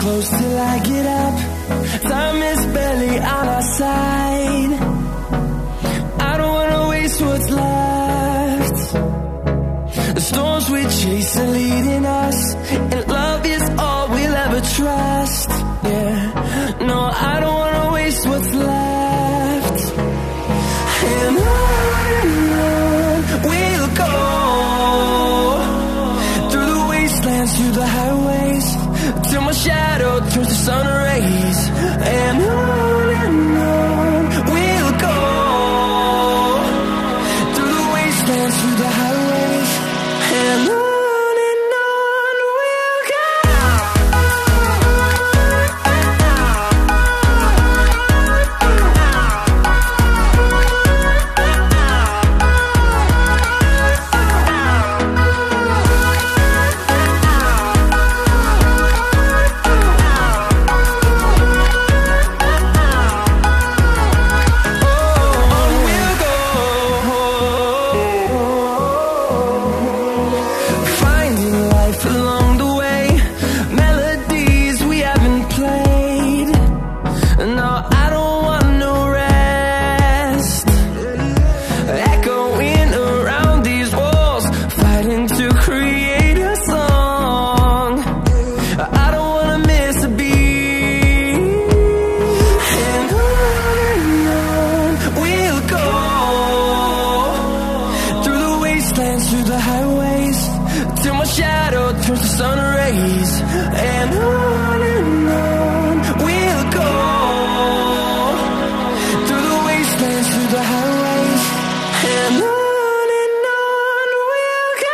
close till I get up. Time is barely on our side. I don't wanna waste what's left. The storms we chase are leading us, and love is all we'll ever trust. Yeah, no, I don't wanna waste what's left. And on we'll go, through the wastelands, through the highways, till my shadow turns to sun rays. And on we'll go, through the wastelands, through the highways, and on we'll go. Through the highways, till my shadow turns to sun rays. And on we'll go, through the wastelands, through the highways, and on we'll go.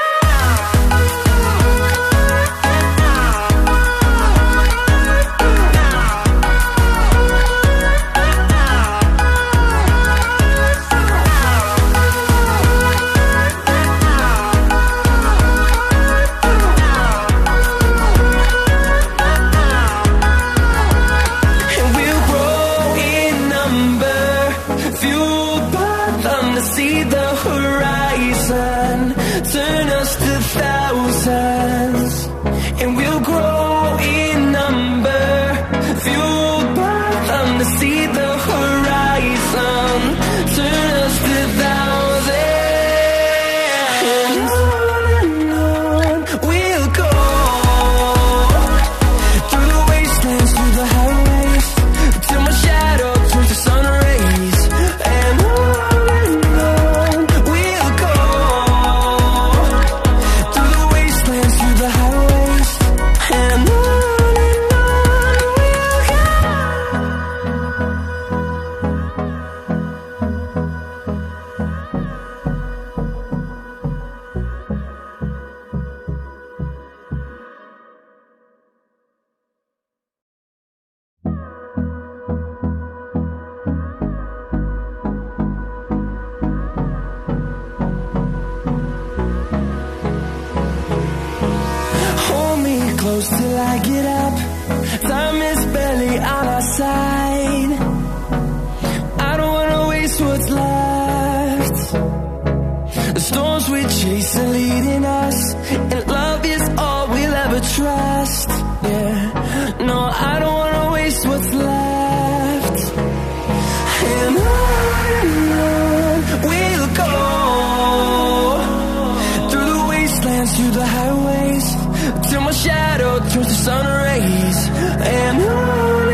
See the horizon, turn us to thousands, and we'll grow in number, fueled by them to see the horizon, turn us to thousands, and on we'll go, through the wastelands, through the highways, till my shadow turns to sun rays. And close till I get up. Time is barely on our side. I don't wanna waste what's left. The storms we chase are leading us, and love is all we'll ever trust. Yeah, no, I don't wanna waste what's left. And on we'll go, through the wastelands, through the highways, till my shadow turns to sun rays. And on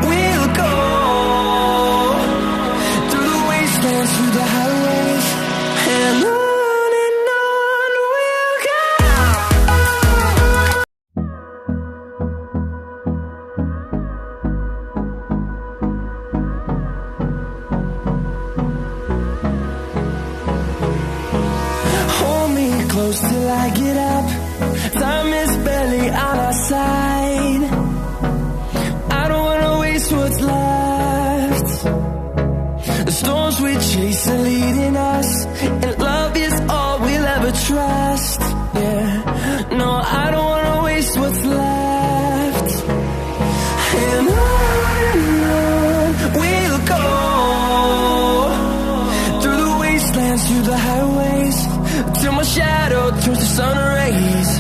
we'll go, through the wastelands, through the highways, and on we'll go. Hold me close till I get up. Time is barely on our side. I don't wanna waste what's left. The storms we chase are leading us, and love is all we'll ever trust. Yeah, no, I don't wanna waste what's left. And on we'll go, through the wastelands, through the highways, till my shadow turns to sun rays.